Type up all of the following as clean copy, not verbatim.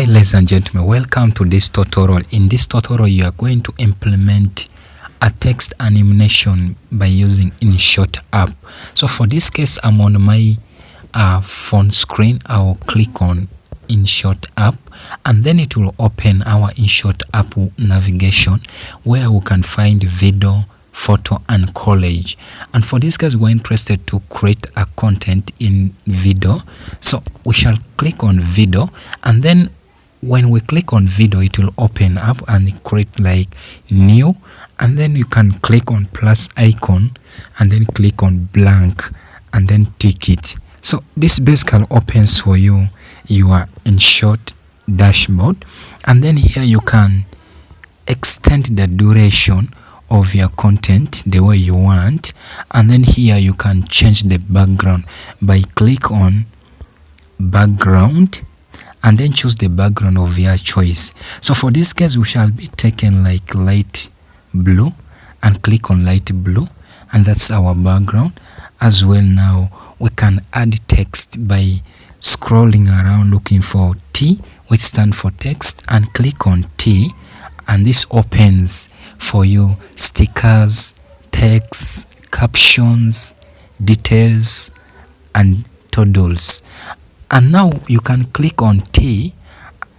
ladies and gentlemen, welcome to this tutorial. In this tutorial you are going to implement a text animation by using InShot app. So for this case, I'm on my phone screen. I'll click on InShot app and then it will open our InShot app navigation where we can find video, photo and collage. And for this case, we're interested to create a content in video, so we shall click on video, and then when we click on video it will open up and create like new, and then you can click on plus icon and then click on blank and then tick it. So this basically opens for you your InShot dashboard, and then here you can extend the duration of your content the way you want, and then here you can change the background by click on background and then choose the background of your choice. So for this case we shall be taking like light blue and click on light blue, and that's our background as well. Now we can add text by scrolling around looking for T, which stands for text, and click on T, and this opens for you stickers, text, captions, details and totals. And now you can click on T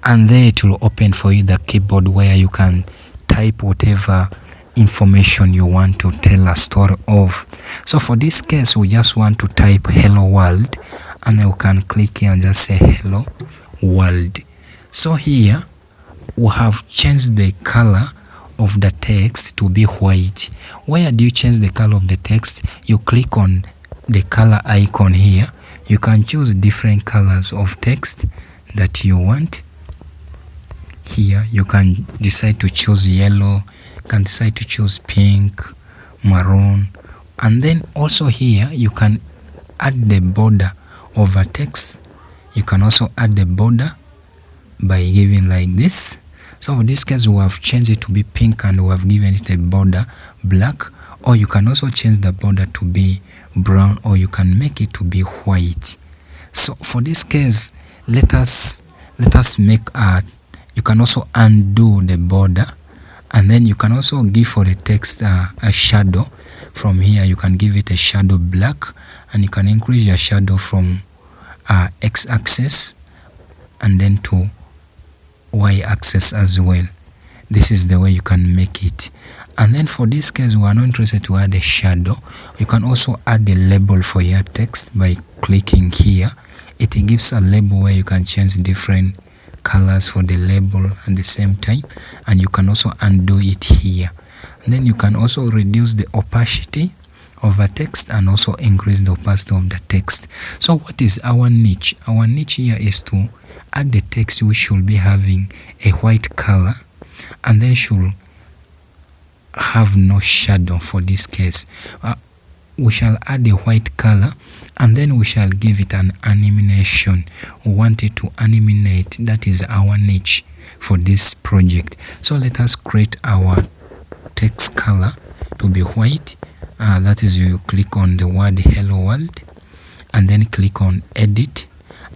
and there it will open for you the keyboard where you can type whatever information you want to tell a story of. So for this case we just want to type hello world, and you can click here and just say hello world. So here we have changed the color of the text to be white. Where do you change the color of the text? You click on the color icon here. You can choose different colors of text that you want. Here you can decide to choose yellow, you can decide to choose pink, maroon, and then also here you can add the border of a text. You can also add the border by giving like this. So in this case we have changed it to be pink and we have given it a border black, or you can also change the border to be brown, or you can make it to be white. So for this case let us make you can also undo the border, and then you can also give for the text a shadow. From here you can give it a shadow black, and you can increase your shadow from x-axis and then to y-axis as well. This is the way you can make it. And then for this case we are not interested to add a shadow. You can also add a label for your text by clicking here. It gives a label where you can change different colors for the label at the same time, and you can also undo it here. And then you can also reduce the opacity of a text and also increase the opacity of the text. So what is our niche? Our niche here is to add the text which should be having a white color and then should have no shadow. For this case we shall add a white color and then we shall give it an animation. We want it to animate. That is our niche for this project. So let us create our text color to be white. That is, you click on the word hello world and then click on edit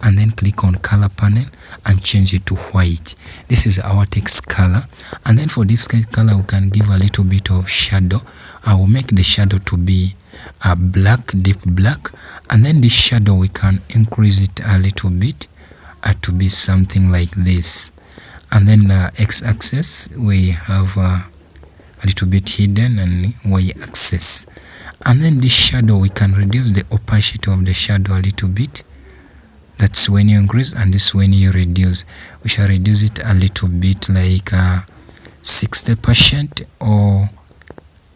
and then click on color panel and change it to white. This is our text color. And then for this color we can give a little bit of shadow. I will make the shadow to be a black, deep black, and then this shadow we can increase it a little bit to be something like this. And then x-axis we have a little bit hidden, and y-axis. And then this shadow we can reduce the opacity of the shadow a little bit. That's when you increase, and this when you reduce. We shall reduce it a little bit, like 60%, or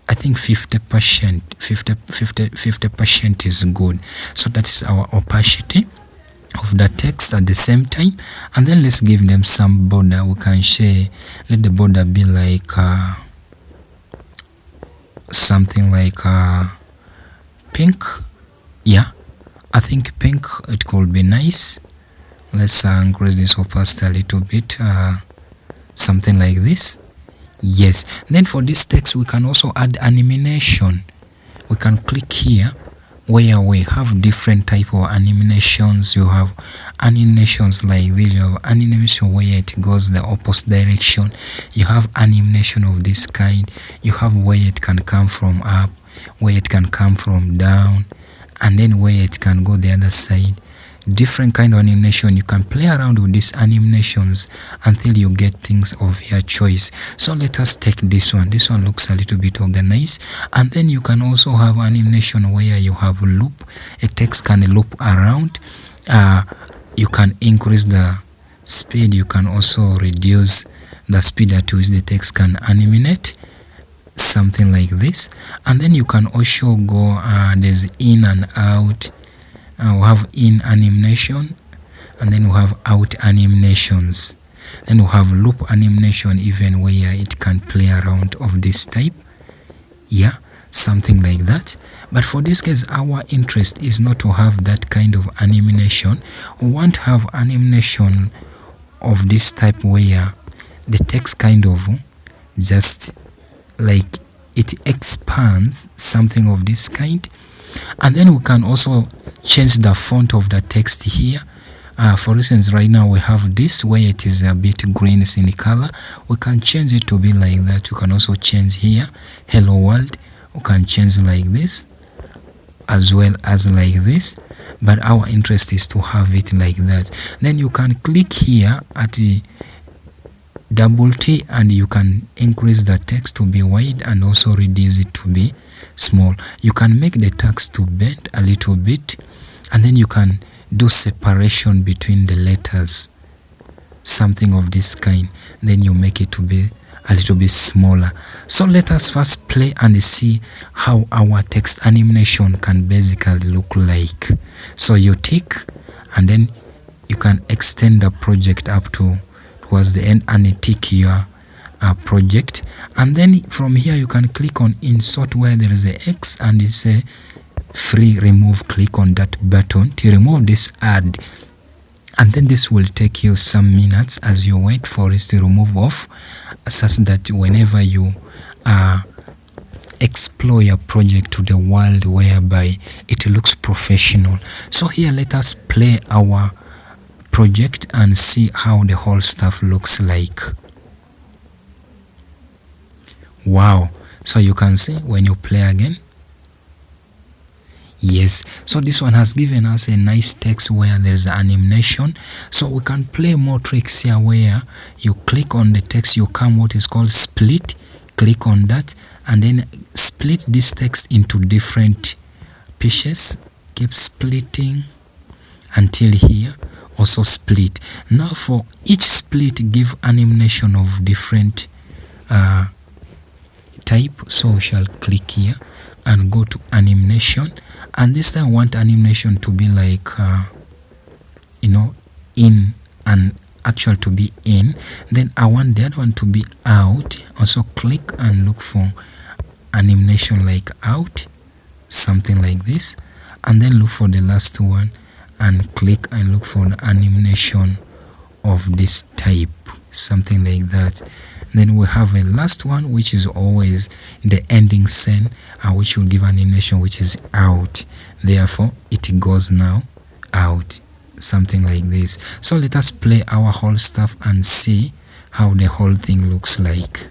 I think 50%. 50% is good. So that is our opacity of the text at the same time. And then let's give them some border. We can say let the border be like something like pink. Yeah, I think pink, it could be nice. Let's increase this opacity a little bit, something like this. Yes. Then for this text we can also add animation. We can click here where we have different type of animations. You have animations like this, you have animation where it goes the opposite direction, you have animation of this kind, you have where it can come from up, where it can come from down, and then where it can go the other side. Different kind of animation. You can play around with these animations until you get things of your choice. So let us take this one. This one looks a little bit organized. And then you can also have animation where you have a loop. A text can loop around. You can increase the speed. You can also reduce the speed at which the text can animate, something like this. And then you can also go, there's in and out. We have in animation, and then we have out animations. Then we have loop animation, even where it can play around of this type. Yeah, something like that. But for this case, our interest is not to have that kind of animation. We want to have animation of this type where the text kind of just like it expands, something of this kind. And then we can also change the font of the text here. For instance, right now we have this where it is a bit green in color. We can change it to be like that. You can also change here, hello world. We can change like this as well as like this, but our interest is to have it like that. Then you can click here at the double T and you can increase the text to be wide and also reduce it to be small. You can make the text to bend a little bit, and then you can do separation between the letters, something of this kind. Then you make it to be a little bit smaller. So let us first play and see how our text animation can basically look like. So you tick and then you can extend the project up to towards the end and tick your project, and then from here you can click on insert where there is a X and it's a free remove. Click on that button to remove this ad, and then this will take you some minutes as you wait for it to remove off, such that whenever you explore your project to the world whereby it looks professional. So here let us play our project and see how the whole stuff looks like. Wow, so you can see when you play again. Yes, so this one has given us a nice text where there's animation. So we can play more tricks here where you click on the text, you come what is called split, click on that and then split this text into different pieces. Keep splitting until here, also split. Now for each split give animation of different type. So we shall click here and go to animation, and this time I want animation to be like in and actual to be in. Then I want the other one to be out. Also click and look for animation like out, something like this, and then look for the last one and click and look for the animation of this type, something like that. Then we have a last one which is always the ending scene, which will give animation which is out. Therefore it goes now out, something like this. So let us play our whole stuff and see how the whole thing looks like.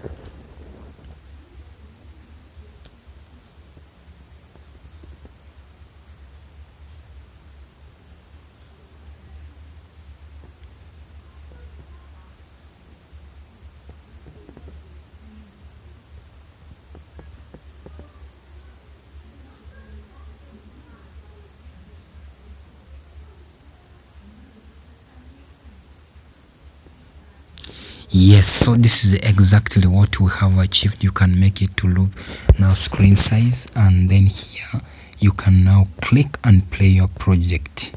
Yes, so this is exactly what we have achieved. You can make it to loop now screen size, and then here you can now click and play your project.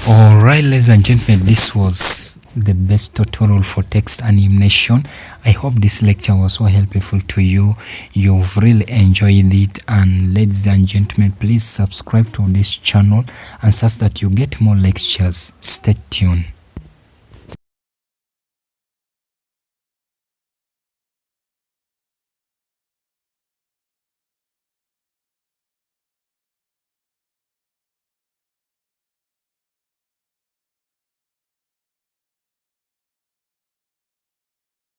Alright, ladies and gentlemen, this was the best tutorial for text animation. I hope this lecture was so helpful to you. You've really enjoyed it, and ladies and gentlemen, please subscribe to this channel and such that you get more lectures. Stay tuned.